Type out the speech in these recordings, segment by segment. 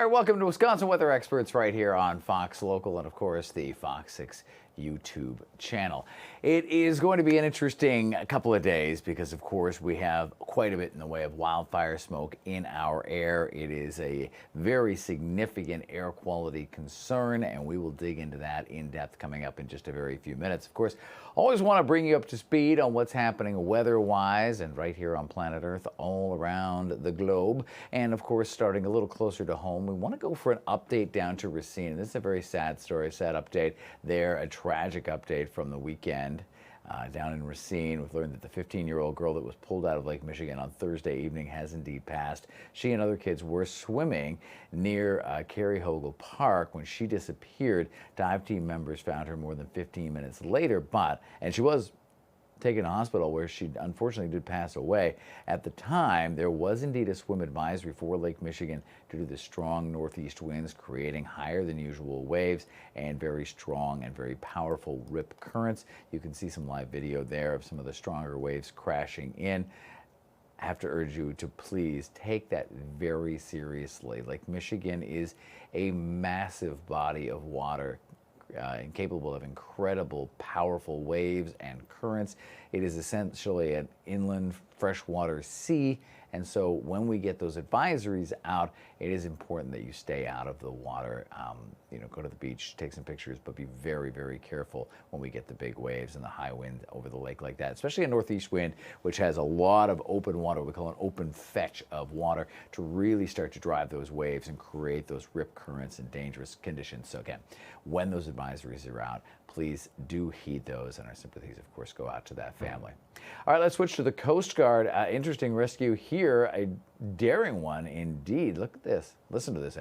All right, welcome to Wisconsin Weather Experts right here on Fox Local and, of course, the Fox 6 YouTube channel. It is going to be an interesting couple of days because, of course, we have quite a bit in the way of wildfire smoke in our air. It is a very significant air quality concern, and we will dig into that in depth coming up in just a very few minutes. Of course, always want to bring you up to speed on what's happening weather-wise and right here on planet Earth all around the globe. And, of course, starting a little closer to home, we want to go for an update down to Racine. This is a very sad story, sad update there, a tragic update from the weekend. Down in Racine, we've learned that the 15-year-old girl that was pulled out of Lake Michigan on Thursday evening has indeed passed. She and other kids were swimming near Cary Hogle Park when she disappeared. Dive team members found her more than 15 minutes later, and she was taken to hospital where she unfortunately did pass away. At the time, there was indeed a swim advisory for Lake Michigan due to the strong northeast winds creating higher than usual waves and very strong and very powerful rip currents. You can see some live video there of some of the stronger waves crashing in. I have to urge you to please take that very seriously. Lake Michigan is a massive body of water, capable of incredible, powerful waves and currents. It is essentially an inland freshwater sea, and so when we get those advisories out, it is important that you stay out of the water. Go to the beach, take some pictures, but be very, very careful when we get the big waves and the high wind over the lake like that, especially a northeast wind, which has a lot of open water. We call it open fetch of water to really start to drive those waves and create those rip currents and dangerous conditions. So again, when those advisories are out, please do heed those, and our sympathies, of course, go out to that family. All right, let's switch to the Coast Guard. Interesting rescue here, a daring one indeed. Look at this. Listen to this.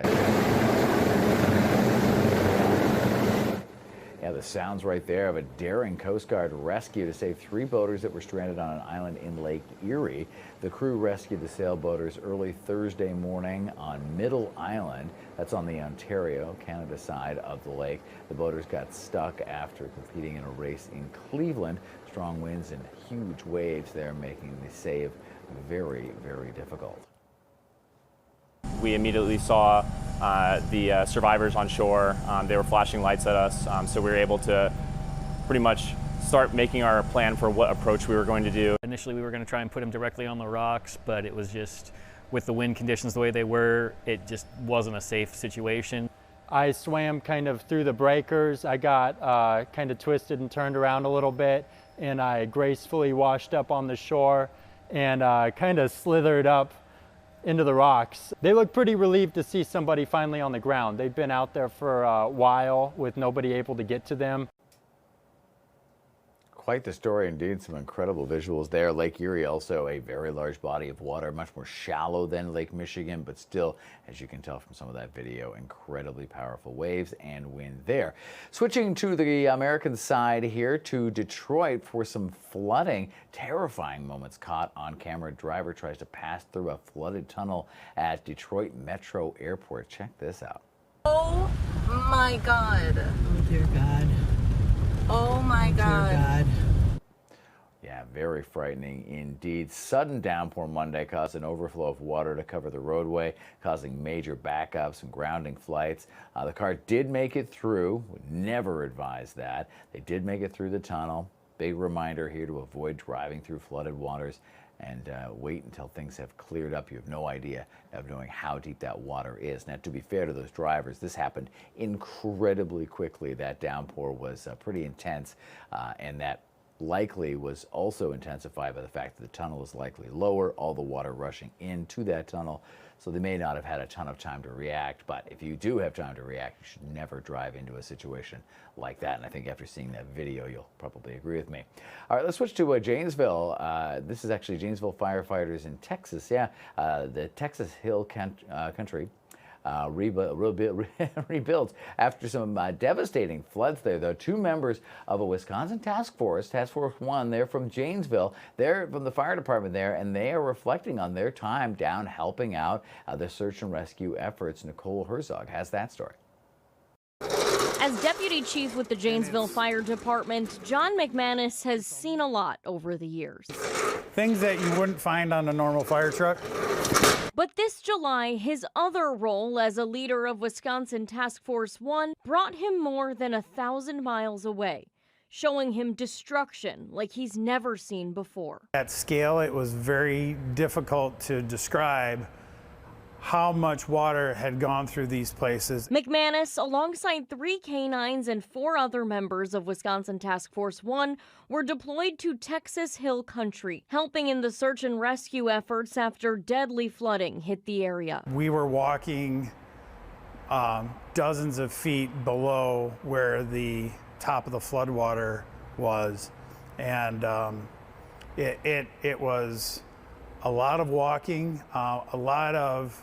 Yeah, the sounds right there of a daring Coast Guard rescue to save 3 boaters that were stranded on an island in Lake Erie. The crew rescued the sailboaters early Thursday morning on Middle Island. That's on the Ontario, Canada side of the lake. The boaters got stuck after competing in a race in Cleveland. Strong winds and huge waves there making the save very, very difficult. We immediately saw the survivors on shore. They were flashing lights at us, so we were able to pretty much start making our plan for what approach we were going to do. Initially, we were going to try and put them directly on the rocks, but it was just, with the wind conditions the way they were, it just wasn't a safe situation. I swam kind of through the breakers. I got kind of twisted and turned around a little bit, and I gracefully washed up on the shore and kind of slithered up into the rocks. They look pretty relieved to see somebody finally on the ground. They've been out there for a while with nobody able to get to them. Quite the story indeed. Some incredible visuals there. Lake Erie, also a very large body of water, much more shallow than Lake Michigan, but still, as you can tell from some of that video, incredibly powerful waves and wind there. Switching to the American side here to Detroit for some flooding. Terrifying moments caught on camera. Driver tries to pass through a flooded tunnel at Detroit Metro Airport. Check this out. Oh my God. Oh dear God. Oh my God. Dear God. Yeah, very frightening indeed. Sudden downpour Monday caused an overflow of water to cover the roadway, causing major backups and grounding flights. The car did make it through. Would never advise that. They did make it through the tunnel. Big reminder here to avoid driving through flooded waters and wait until things have cleared up. You have no idea of knowing how deep that water is. Now, to be fair to those drivers, this happened incredibly quickly. That downpour was pretty intense, and that likely was also intensified by the fact that the tunnel is likely lower, all the water rushing into that tunnel. So they may not have had a ton of time to react, but if you do have time to react, you should never drive into a situation like that. And I think after seeing that video, you'll probably agree with me. All right, let's switch to Jainsville. This is actually Jainsville firefighters in Texas. Yeah, the Texas Hill Country rebuilt after some devastating floods there, though. 2 members of a Wisconsin task force, Task Force 1, they're from Jainsville. They're from the fire department there, and they are reflecting on their time down helping out the search and rescue efforts. Nicole Herzog has that story. As deputy chief with the Jainsville Fire Department, John McManus has seen a lot over the years. Things that you wouldn't find on a normal fire truck. But this July, his other role as a leader of Wisconsin Task Force 1 brought him more than 1,000 miles away, showing him destruction like he's never seen before. At scale, it was very difficult to describe how much water had gone through these places. McManus, alongside 3 canines and 4 other members of Wisconsin Task Force 1, were deployed to Texas Hill Country, helping in the search and rescue efforts after deadly flooding hit the area. We were walking dozens of feet below where the top of the floodwater was, and it was a lot of walking, a lot of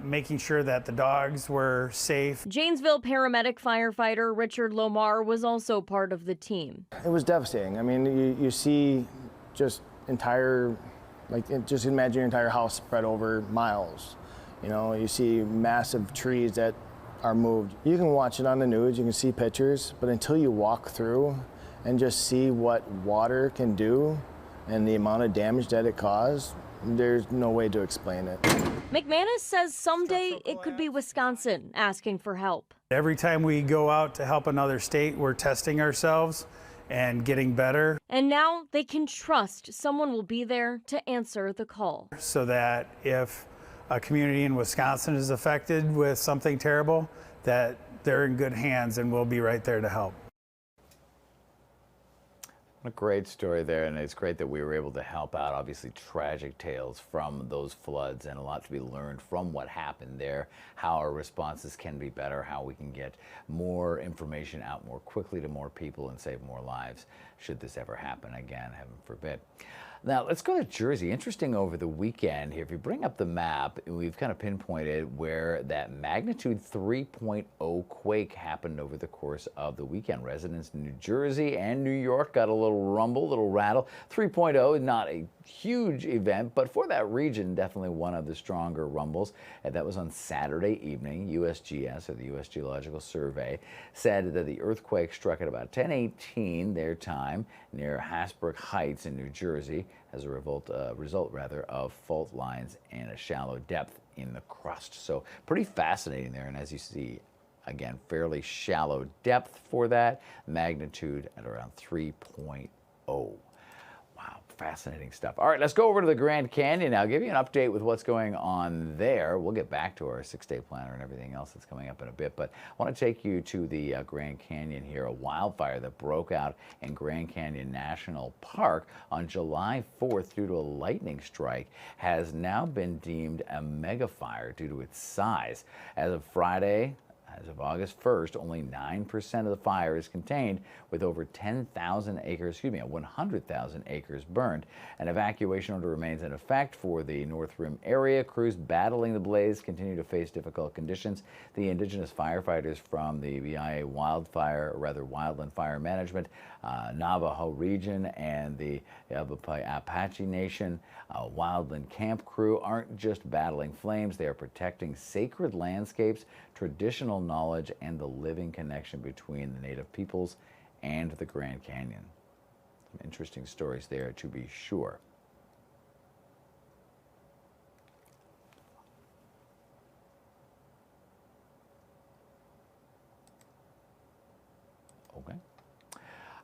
making sure that the dogs were safe. Jainsville paramedic firefighter Richard Lomar was also part of the team. It was devastating. I mean, you see just just imagine your entire house spread over miles. You know, you see massive trees that are moved. You can watch it on the news, you can see pictures, but until you walk through and just see what water can do and the amount of damage that it caused, there's no way to explain it. McManus says someday it could be Wisconsin asking for help. Every time we go out to help another state, we're testing ourselves and getting better. And now they can trust someone will be there to answer the call. So that if a community in Wisconsin is affected with something terrible, that they're in good hands and we'll be right there to help. What a great story there, and it's great that we were able to help out. Obviously, tragic tales from those floods, and a lot to be learned from what happened there, how our responses can be better, how we can get more information out more quickly to more people and save more lives should this ever happen again, heaven forbid. Now, let's go to Jersey. Interesting over the weekend here. If you bring up the map, we've kind of pinpointed where that magnitude 3.0 quake happened over the course of the weekend. Residents in New Jersey and New York got a little rumble, little rattle. 3.0 is not a huge event, but for that region, definitely one of the stronger rumbles. And that was on Saturday evening. USGS, or the U.S. Geological Survey, said that the earthquake struck at about 10:18 their time near Hasbrook Heights in New Jersey as a result of fault lines and a shallow depth in the crust. So pretty fascinating there. And as you see, again, fairly shallow depth for that, magnitude at around 3.0. Wow, fascinating stuff. All right, let's go over to the Grand Canyon now, give you an update with what's going on there. We'll get back to our 6-day planner and everything else that's coming up in a bit, but I want to take you to the Grand Canyon here. A wildfire that broke out in Grand Canyon National Park on July 4th due to a lightning strike has now been deemed a mega fire due to its size. As of Friday, as of August 1st, only 9% of the fire is contained, with over 100,000 acres burned. An evacuation order remains in effect for the North Rim area. Crews battling the blaze continue to face difficult conditions. The indigenous firefighters from the BIA Wildland Fire Management, Navajo region, and the Apache Nation wildland camp crew aren't just battling flames, they are protecting sacred landscapes, traditional knowledge, and the living connection between the native peoples and the Grand Canyon. Some interesting stories there, to be sure. Okay.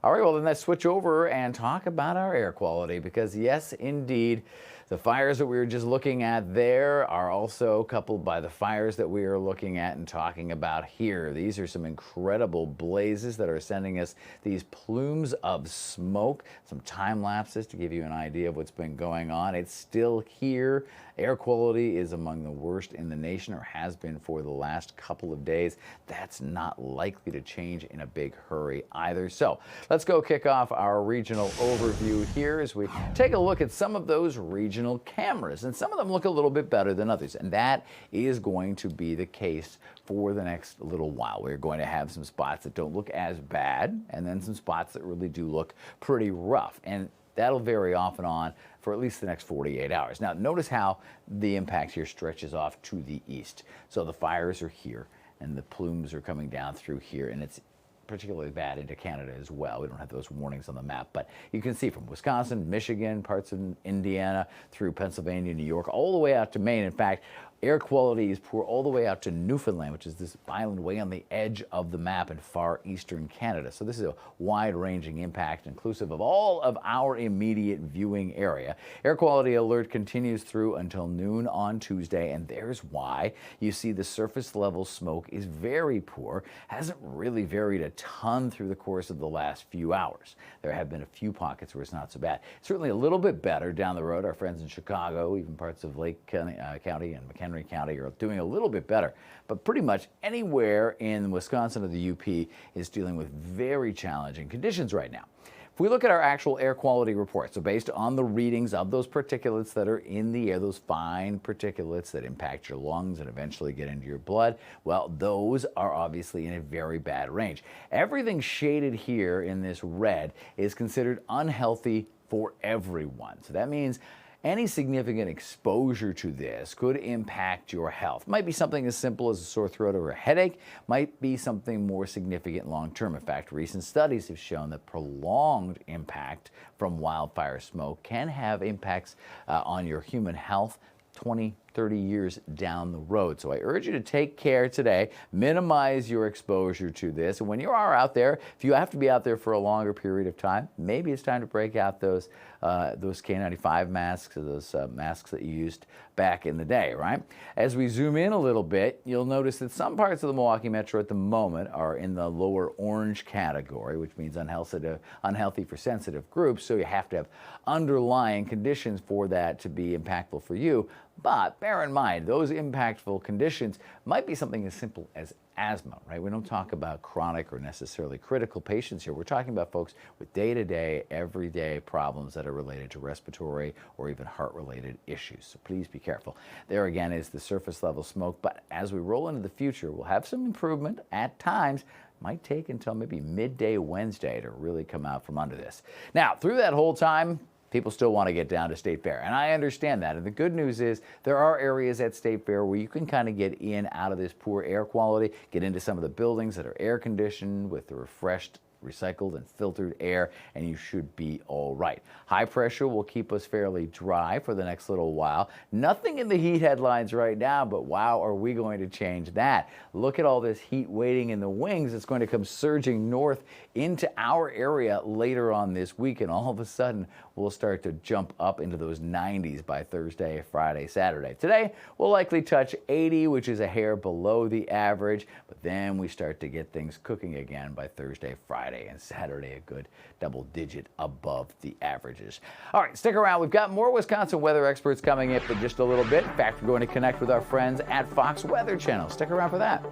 All right, well, then let's switch over and talk about our air quality, because yes, indeed, the fires that we were just looking at there are also coupled by the fires that we are looking at and talking about here. These are some incredible blazes that are sending us these plumes of smoke. Some time lapses to give you an idea of what's been going on. It's still here. Air quality is among the worst in the nation, or has been for the last couple of days. That's not likely to change in a big hurry either. So let's go kick off our regional overview here as we take a look at some of those regional cameras, and some of them look a little bit better than others, and that is going to be the case for the next little while. We're going to have some spots that don't look as bad, and then some spots that really do look pretty rough, and that'll vary off and on for at least the next 48 hours. Now, notice how the impact here stretches off to the east. So the fires are here, and the plumes are coming down through here, and it's particularly bad into Canada as well. We don't have those warnings on the map, but you can see from Wisconsin, Michigan, parts of Indiana, through Pennsylvania, New York, all the way out to Maine. In fact, air quality is poor all the way out to Newfoundland, which is this island way on the edge of the map in far eastern Canada. So this is a wide-ranging impact inclusive of all of our immediate viewing area. Air quality alert continues through until noon on Tuesday, and there's why. You see the surface level smoke is very poor, hasn't really varied a ton through the course of the last few hours. There have been a few pockets where it's not so bad. Certainly a little bit better down the road. Our friends in Chicago, even parts of Lake County and McHenry County are doing a little bit better, but pretty much anywhere in Wisconsin or the UP is dealing with very challenging conditions right now. If we look at our actual air quality report, so based on the readings of those particulates that are in the air, those fine particulates that impact your lungs and eventually get into your blood, well, those are obviously in a very bad range. Everything shaded here in this red is considered unhealthy for everyone. So that means any significant exposure to this could impact your health. Might be something as simple as a sore throat or a headache, might be something more significant long term. In fact, recent studies have shown that prolonged impact from wildfire smoke can have impacts on your human health 20, 30 years down the road. So I urge you to take care today, minimize your exposure to this. And when you are out there, if you have to be out there for a longer period of time, maybe it's time to break out those K95 masks, or those masks that you used back in the day, right? As we zoom in a little bit, you'll notice that some parts of the Milwaukee Metro at the moment are in the lower orange category, which means unhealthy for sensitive groups. So you have to have underlying conditions for that to be impactful for you. But bear in mind, those impactful conditions might be something as simple as asthma, right? We don't talk about chronic or necessarily critical patients here. We're talking about folks with day-to-day, everyday problems that are related to respiratory or even heart-related issues. So please be careful. There again is the surface level smoke, but as we roll into the future, we'll have some improvement at times. Might take until maybe midday Wednesday to really come out from under this. Now, through that whole time, people still want to get down to State Fair, and I understand that. And the good news is there are areas at State Fair where you can kind of get in out of this poor air quality, get into some of the buildings that are air conditioned with the refreshed, recycled and filtered air, and you should be all right. High pressure will keep us fairly dry for the next little while. Nothing in the heat headlines right now, but wow, are we going to change that? Look at all this heat waiting in the wings. It's going to come surging north into our area later on this week, and all of a sudden we'll start to jump up into those 90s by Thursday, Friday, Saturday. Today we'll likely touch 80, which is a hair below the average, but then we start to get things cooking again by Thursday, Friday, and Saturday a good double digit above the averages. All right, stick around. We've got more Wisconsin weather experts coming up in just a little bit. In fact, we're going to connect with our friends at Fox Weather Channel. Stick around for that.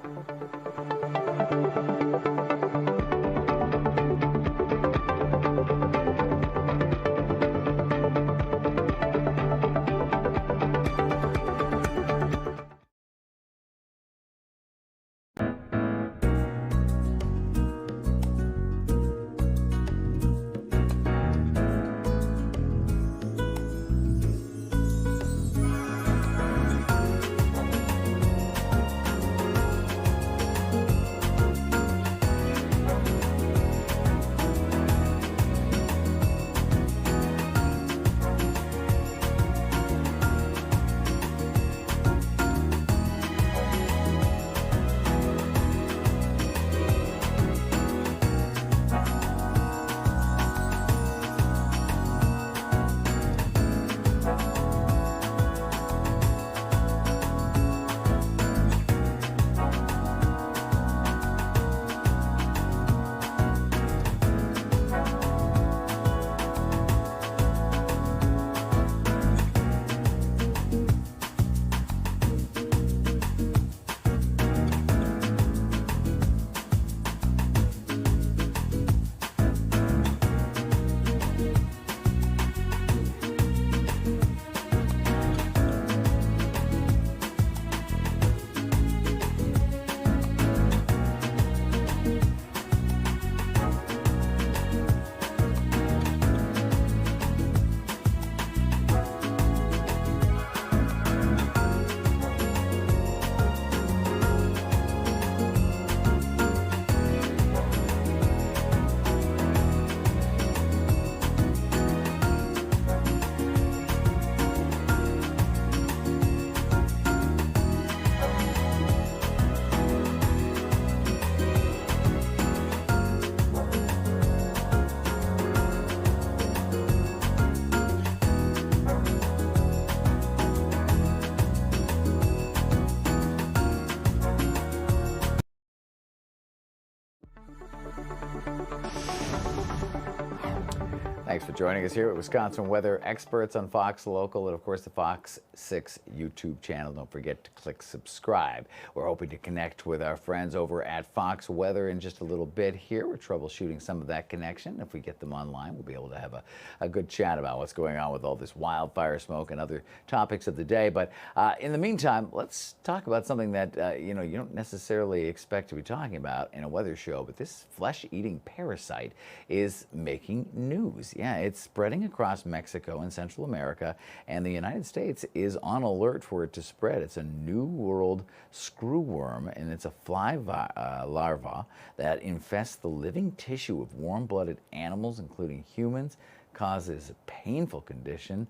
Thanks for joining us here at Wisconsin Weather Experts on Fox Local and, of course, the Fox 6 YouTube channel. Don't forget to click subscribe. We're hoping to connect with our friends over at Fox Weather in just a little bit here. We're troubleshooting some of that connection. If we get them online, we'll be able to have a good chat about what's going on with all this wildfire smoke and other topics of the day. But in the meantime, let's talk about something that you don't necessarily expect to be talking about in a weather show, but this flesh-eating parasite is making news. Yeah, it's spreading across Mexico and Central America, and the United States is on alert for it to spread. It's a New World screwworm, and it's a fly larva that infests the living tissue of warm-blooded animals, including humans, causes a painful condition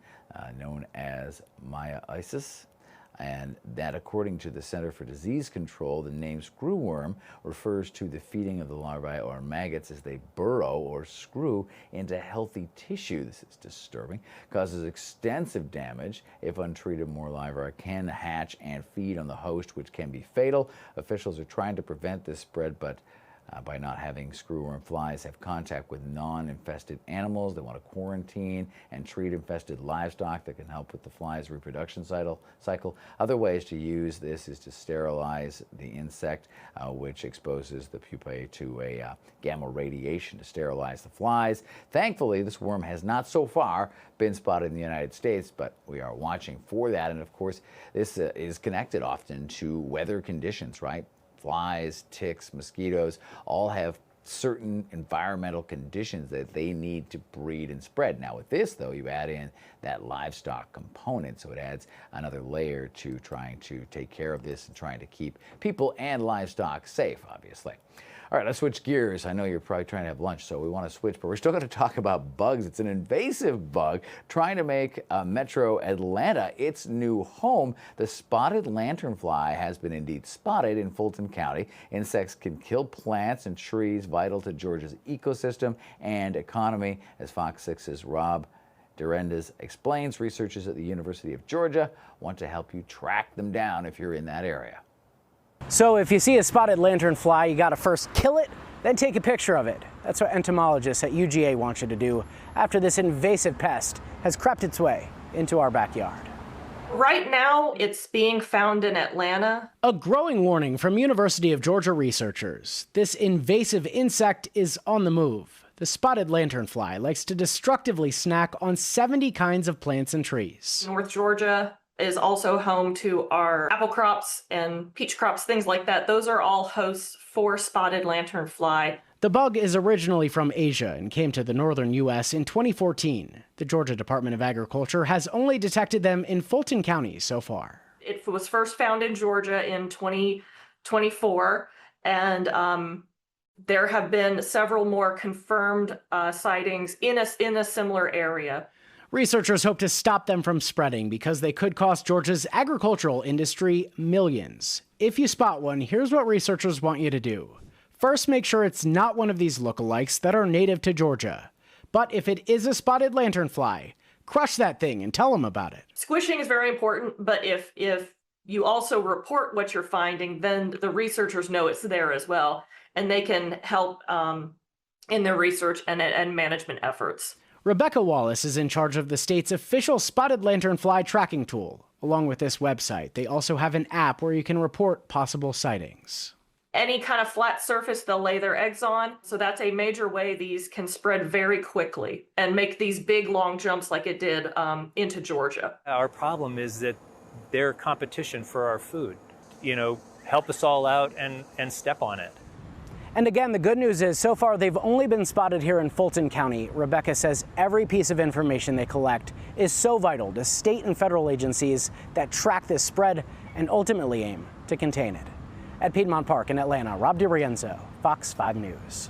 known as myiasis. And that, according to the Center for Disease Control, the name screwworm refers to the feeding of the larvae or maggots as they burrow or screw into healthy tissue. This is disturbing, causes extensive damage. If untreated, more larvae can hatch and feed on the host, which can be fatal. Officials are trying to prevent this spread, but by not having screwworm flies have contact with non-infested animals, they want to quarantine and treat infested livestock that can help with the fly's reproduction cycle. Other ways to use this is to sterilize the insect, which exposes the pupae to a gamma radiation to sterilize the flies. Thankfully, this worm has not so far been spotted in the United States, but we are watching for that. And of course, this is connected often to weather conditions, right? Flies, ticks, mosquitoes all have certain environmental conditions that they need to breed and spread. Now with this, though, you add in that livestock component, so it adds another layer to trying to take care of this and trying to keep people and livestock safe, obviously. All right, let's switch gears. I know you're probably trying to have lunch, so we want to switch, but we're still going to talk about bugs. It's an invasive bug trying to make Metro Atlanta its new home. The spotted lanternfly has been indeed spotted in Fulton County. Insects can kill plants and trees vital to Georgia's ecosystem and economy. As Fox 6's Rob Durendez explains, researchers at the University of Georgia want to help you track them down if you're in that area. So if you see a spotted lanternfly, you got to first kill it, then take a picture of it. That's what entomologists at UGA want you to do after this invasive pest has crept its way into our backyard. Right now, it's being found in Atlanta. A growing warning from University of Georgia researchers. This invasive insect is on the move. The spotted lanternfly likes to destructively snack on 70 kinds of plants and trees. North Georgia is also home to our apple crops and peach crops, things like that. Those are all hosts for spotted lanternfly. The bug is originally from Asia and came to the northern U.S. in 2014. The Georgia Department of Agriculture has only detected them in Fulton County so far. It was first found in Georgia in 2024, and there have been several more confirmed sightings in a similar area. Researchers hope to stop them from spreading because they could cost Georgia's agricultural industry millions. If you spot one, here's what researchers want you to do. First, make sure it's not one of these lookalikes that are native to Georgia. But if it is a spotted lanternfly, crush that thing and tell them about it. Squishing is very important, but if you also report what you're finding, then the researchers know it's there as well, and they can help in their research and management efforts. Rebecca Wallace is in charge of the state's official spotted lanternfly tracking tool. Along with this website, they also have an app where you can report possible sightings. Any kind of flat surface they'll lay their eggs on. So that's a major way these can spread very quickly and make these big, long jumps like it did into Georgia. Our problem is that they're competition for our food. Help us all out and step on it. And again, the good news is so far they've only been spotted here in Fulton County. Rebecca says every piece of information they collect is so vital to state and federal agencies that track this spread and ultimately aim to contain it. At Piedmont Park in Atlanta, Rob DiRienzo, Fox 5 News.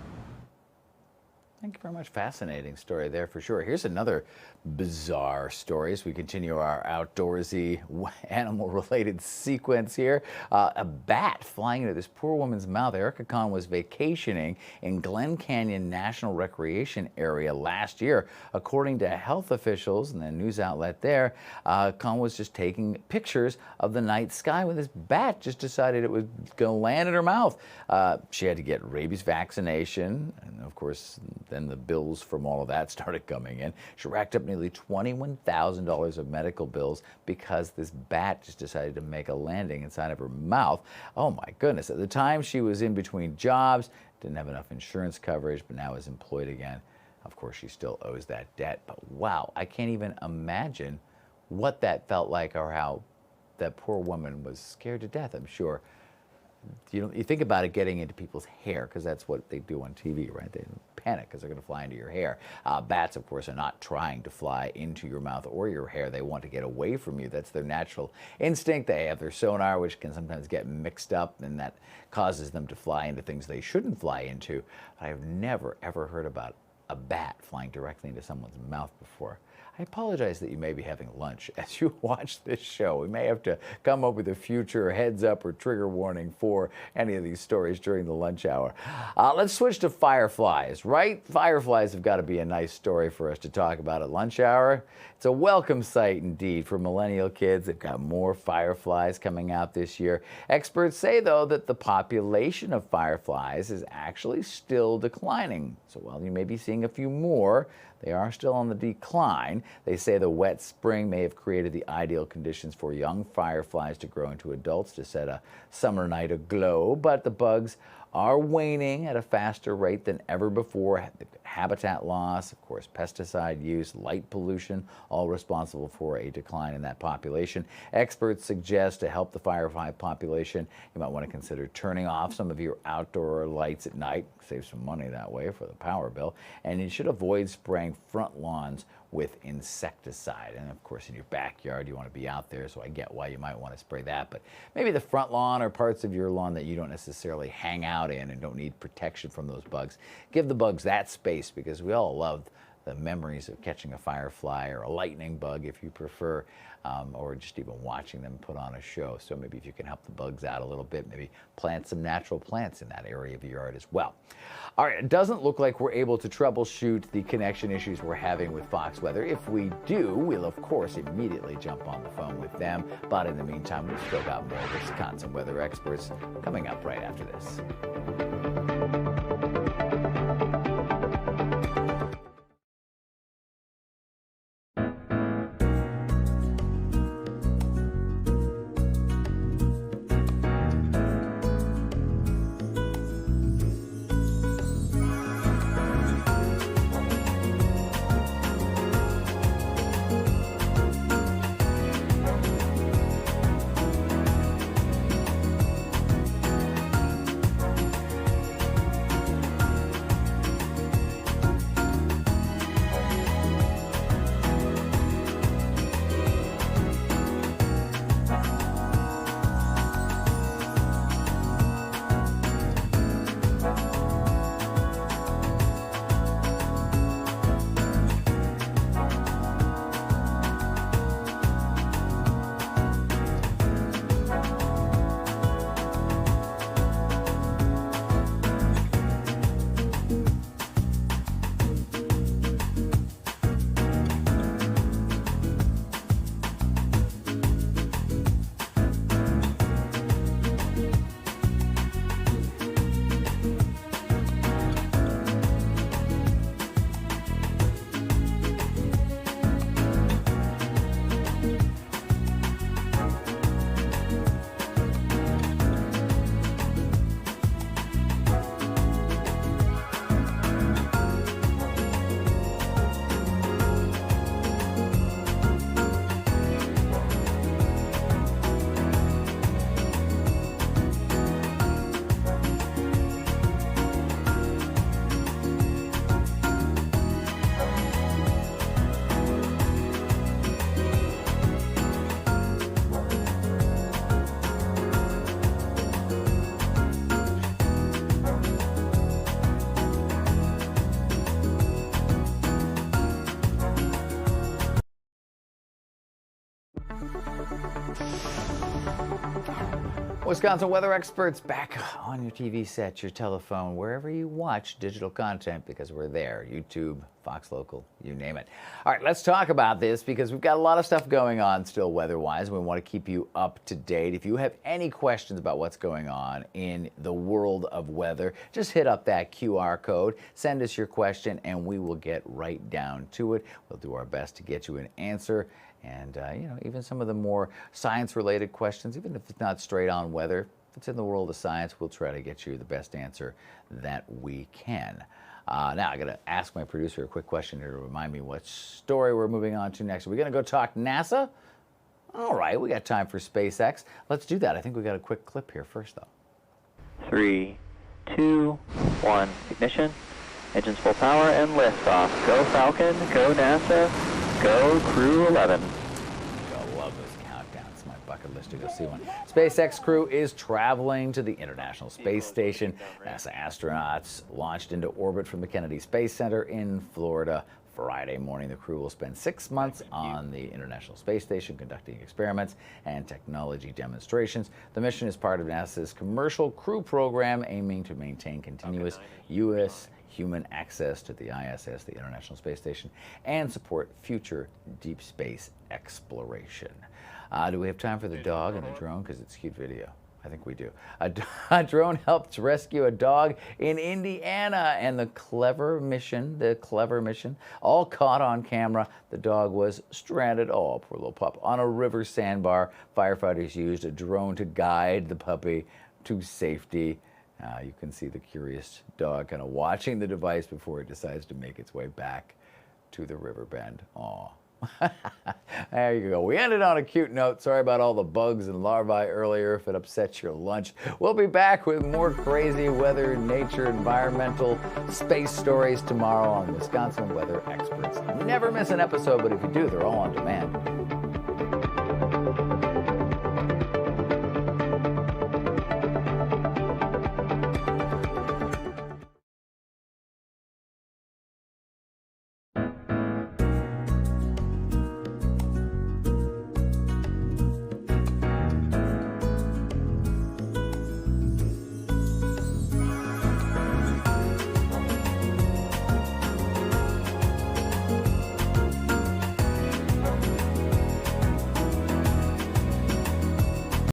Thank you very much. Fascinating story there for sure. Here's another bizarre story as we continue our outdoorsy animal-related sequence here. A bat flying into this poor woman's mouth. Erica Kahn was vacationing in Glen Canyon National Recreation Area last year. According to health officials and the news outlet there, Kahn was just taking pictures of the night sky when this bat just decided it was going to land in her mouth. She had to get rabies vaccination, and of course then the bills from all of that started coming in. She racked up nearly $21,000 of medical bills because this bat just decided to make a landing inside of her mouth. Oh my goodness. At the time, she was in between jobs, didn't have enough insurance coverage, but now is employed again. Of course, she still owes that debt, but wow, I can't even imagine what that felt like or how that poor woman was scared to death, I'm sure. You think about it getting into people's hair, because that's what they do on TV, right? They panic because they're going to fly into your hair. Bats, of course, are not trying to fly into your mouth or your hair. They want to get away from you. That's their natural instinct. They have their sonar, which can sometimes get mixed up, and that causes them to fly into things they shouldn't fly into. I've never, ever heard about a bat flying directly into someone's mouth before. I apologize that you may be having lunch as you watch this show. We may have to come up with a future heads up or trigger warning for any of these stories during the lunch hour. Let's switch to fireflies, right? Fireflies have got to be a nice story for us to talk about at lunch hour. It's a welcome sight indeed for millennial kids. They've got more fireflies coming out this year. Experts say, though, that the population of fireflies is actually still declining. So while you may be seeing a few more, they are still on the decline. They say the wet spring may have created the ideal conditions for young fireflies to grow into adults to set a summer night aglow, but the bugs are waning at a faster rate than ever before. Habitat loss, of course, pesticide use, light pollution, all responsible for a decline in that population. Experts suggest to help the firefly population, you might want to consider turning off some of your outdoor lights at night. Save some money that way for the power bill. And you should avoid spraying front lawns with insecticide. And of course, in your backyard, you want to be out there, so I get why you might want to spray that. But maybe the front lawn or parts of your lawn that you don't necessarily hang out in and don't need protection from those bugs. Give the bugs that space, because we all love the memories of catching a firefly or a lightning bug, if you prefer, or just even watching them put on a show. So maybe if you can help the bugs out a little bit, maybe plant some natural plants in that area of your yard as well. All right, it doesn't look like we're able to troubleshoot the connection issues we're having with Fox Weather. If we do, we'll of course immediately jump on the phone with them. But in the meantime, we've still got more Wisconsin weather experts coming up right after this. Wisconsin weather experts back on your TV set, your telephone, wherever you watch digital content, because we're there. YouTube, Fox Local, you name it. All right, let's talk about this because we've got a lot of stuff going on still weather-wise. We want to keep you up to date. If you have any questions about what's going on in the world of weather, just hit up that QR code, send us your question, and we will get right down to it. We'll do our best to get you an answer. And, even some of the more science-related questions, even if it's not straight on weather, if it's in the world of science, we'll try to get you the best answer that we can. Now, I got to ask my producer a quick question here to remind me what story we're moving on to next. Are we going to go talk NASA? All right, we got time for SpaceX. Let's do that. I think we got a quick clip here first, though. 3, 2, 1, ignition. Engines full power and liftoff. Go Falcon, go NASA, go Crew 11. I love those countdowns. It's my bucket list to go see one. SpaceX crew is traveling to the International Space Station. NASA astronauts launched into orbit from the Kennedy Space Center in Florida. Friday morning, the crew will spend 6 months on the International Space Station conducting experiments and technology demonstrations. The mission is part of NASA's Commercial Crew Program, aiming to maintain continuous U.S. human access to the ISS, the International Space Station, and support future deep space exploration. Do we have time for the dog and the drone? Because it's a cute video. I think we do. A drone helped rescue a dog in Indiana, and the clever mission, all caught on camera. The dog was stranded, oh, poor little pup, on a river sandbar. Firefighters used a drone to guide the puppy to safety. You can see the curious dog kind of watching the device before it decides to make its way back to the river bend. Aw. There you go. We ended on a cute note. Sorry about all the bugs and larvae earlier if it upsets your lunch. We'll be back with more crazy weather, nature, environmental, space stories tomorrow on Wisconsin Weather Experts. Never miss an episode, but if you do, they're all on demand.